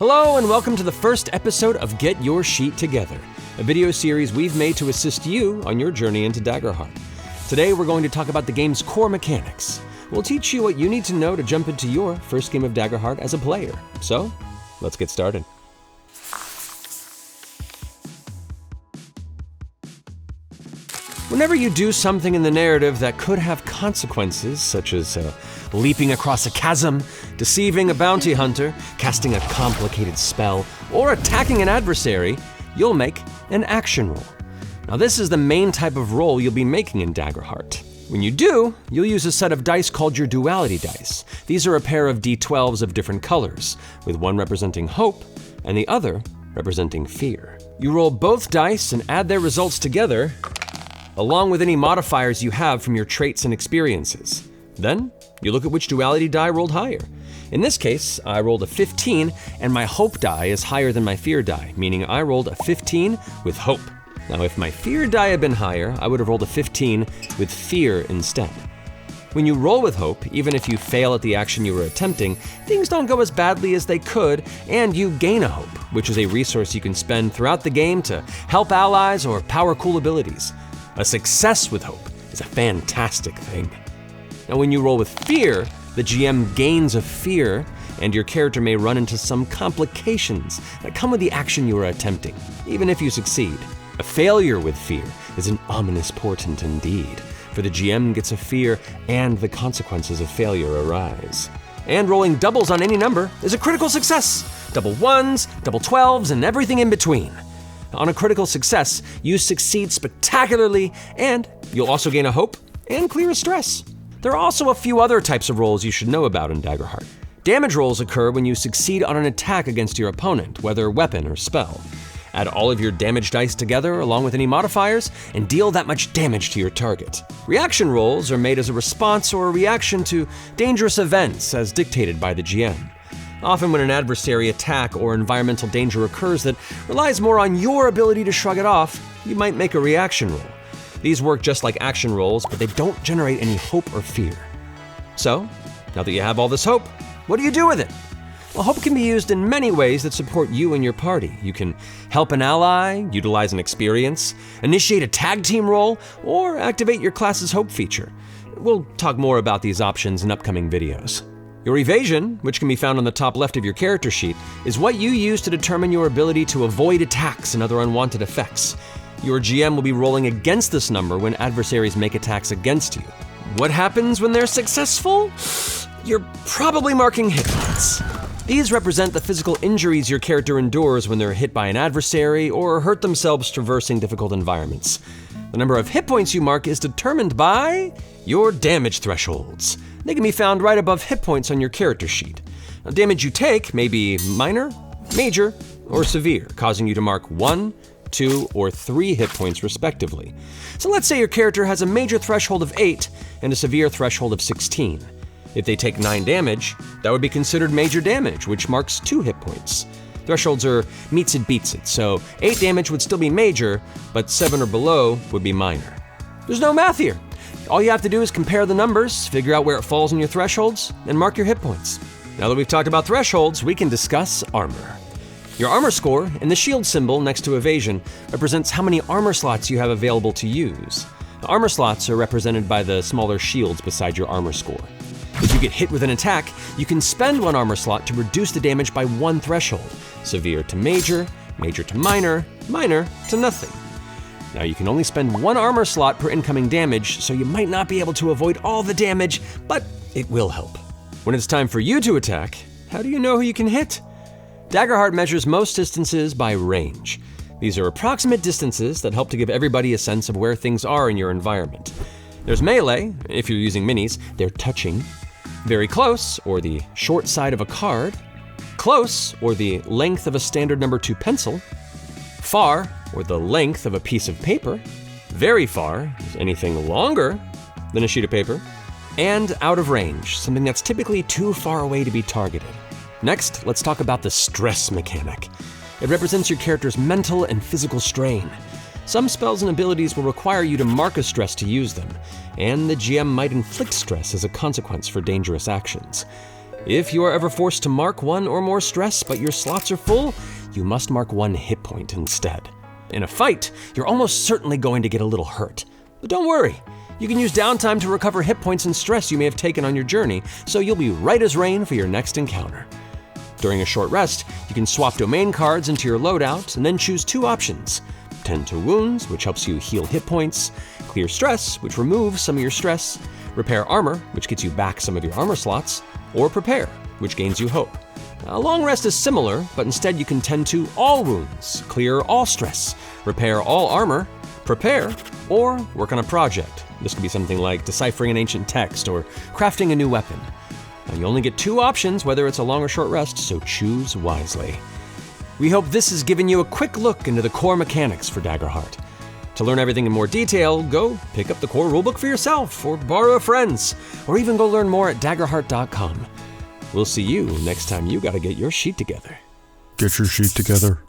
Hello and welcome to the first episode of Get Your Sheet Together, a video series we've made to assist you on your journey into Daggerheart. Today we're going to talk about the game's core mechanics. We'll teach you what you need to know to jump into your first game of Daggerheart as a player. So, let's get started. Whenever you do something in the narrative that could have consequences, such as leaping across a chasm, deceiving a bounty hunter, casting a complicated spell, or attacking an adversary, you'll make an action roll. Now this is the main type of roll you'll be making in Daggerheart. When you do, you'll use a set of dice called your Duality Dice. These are a pair of D12s of different colors, with one representing hope and the other representing fear. You roll both dice and add their results together, along with any modifiers you have from your traits and experiences. Then, you look at which duality die rolled higher. In this case, I rolled a 15, and my hope die is higher than my fear die, meaning I rolled a 15 with hope. Now, if my fear die had been higher, I would have rolled a 15 with fear instead. When you roll with hope, even if you fail at the action you were attempting, things don't go as badly as they could, and you gain a hope, which is a resource you can spend throughout the game to help allies or power cool abilities. A success with hope is a fantastic thing. Now when you roll with fear, the GM gains a fear, and your character may run into some complications that come with the action you are attempting, even if you succeed. A failure with fear is an ominous portent indeed, for the GM gets a fear and the consequences of failure arise. And rolling doubles on any number is a critical success. Double ones, double 12s, and everything in between. On a critical success, you succeed spectacularly, and you'll also gain a hope and clear a stress. There are also a few other types of rolls you should know about in Daggerheart. Damage rolls occur when you succeed on an attack against your opponent, whether weapon or spell. Add all of your damage dice together along with any modifiers, and deal that much damage to your target. Reaction rolls are made as a response or a reaction to dangerous events as dictated by the GM. Often when an adversary attack or environmental danger occurs that relies more on your ability to shrug it off, you might make a reaction roll. These work just like action rolls, but they don't generate any hope or fear. So, now that you have all this hope, what do you do with it? Well, hope can be used in many ways that support you and your party. You can help an ally, utilize an experience, initiate a tag team roll, or activate your class's hope feature. We'll talk more about these options in upcoming videos. Your evasion, which can be found on the top left of your character sheet, is what you use to determine your ability to avoid attacks and other unwanted effects. Your GM will be rolling against this number when adversaries make attacks against you. What happens when they're successful? You're probably marking hit points. These represent the physical injuries your character endures when they're hit by an adversary or hurt themselves traversing difficult environments. The number of hit points you mark is determined by your damage thresholds. They can be found right above hit points on your character sheet. Now, damage you take may be minor, major, or severe, causing you to mark 1, 2, or 3 hit points respectively. So let's say your character has a major threshold of 8 and a severe threshold of 16. If they take 9 damage, that would be considered major damage, which marks 2 hit points. Thresholds are meets it beats it, so 8 damage would still be major, but 7 or below would be minor. There's no math here. All you have to do is compare the numbers, figure out where it falls in your thresholds, and mark your hit points. Now that we've talked about thresholds, we can discuss armor. Your armor score and the shield symbol next to evasion represents how many armor slots you have available to use. The armor slots are represented by the smaller shields beside your armor score. If you get hit with an attack, you can spend 1 armor slot to reduce the damage by 1 threshold. Severe to major, major to minor, minor to nothing. Now you can only spend 1 armor slot per incoming damage, so you might not be able to avoid all the damage, but it will help. When it's time for you to attack, how do you know who you can hit? Daggerheart measures most distances by range. These are approximate distances that help to give everybody a sense of where things are in your environment. There's melee, if you're using minis, they're touching. Very close, or the short side of a card. Close, or the length of a standard number 2 pencil. Far, or the length of a piece of paper. Very far is anything longer than a sheet of paper. And out of range, something that's typically too far away to be targeted. Next, let's talk about the stress mechanic. It represents your character's mental and physical strain. Some spells and abilities will require you to mark a stress to use them, and the GM might inflict stress as a consequence for dangerous actions. If you are ever forced to mark 1 or more stress but your slots are full, you must mark 1 hit point instead. In a fight, you're almost certainly going to get a little hurt. But don't worry, you can use downtime to recover hit points and stress you may have taken on your journey, so you'll be right as rain for your next encounter. During a short rest, you can swap domain cards into your loadout and then choose 2 options. Tend to wounds, which helps you heal hit points, clear stress, which removes some of your stress, repair armor, which gets you back some of your armor slots, or prepare, which gains you hope. A long rest is similar, but instead you can tend to all wounds, clear all stress, repair all armor, prepare, or work on a project. This could be something like deciphering an ancient text or crafting a new weapon. Now, you only get 2 options whether it's a long or short rest, so choose wisely. We hope this has given you a quick look into the core mechanics for Daggerheart. To learn everything in more detail, go pick up the core rulebook for yourself, or borrow a friend's, or even go learn more at Daggerheart.com. We'll see you next time you gotta get your sheet together. Get your sheet together.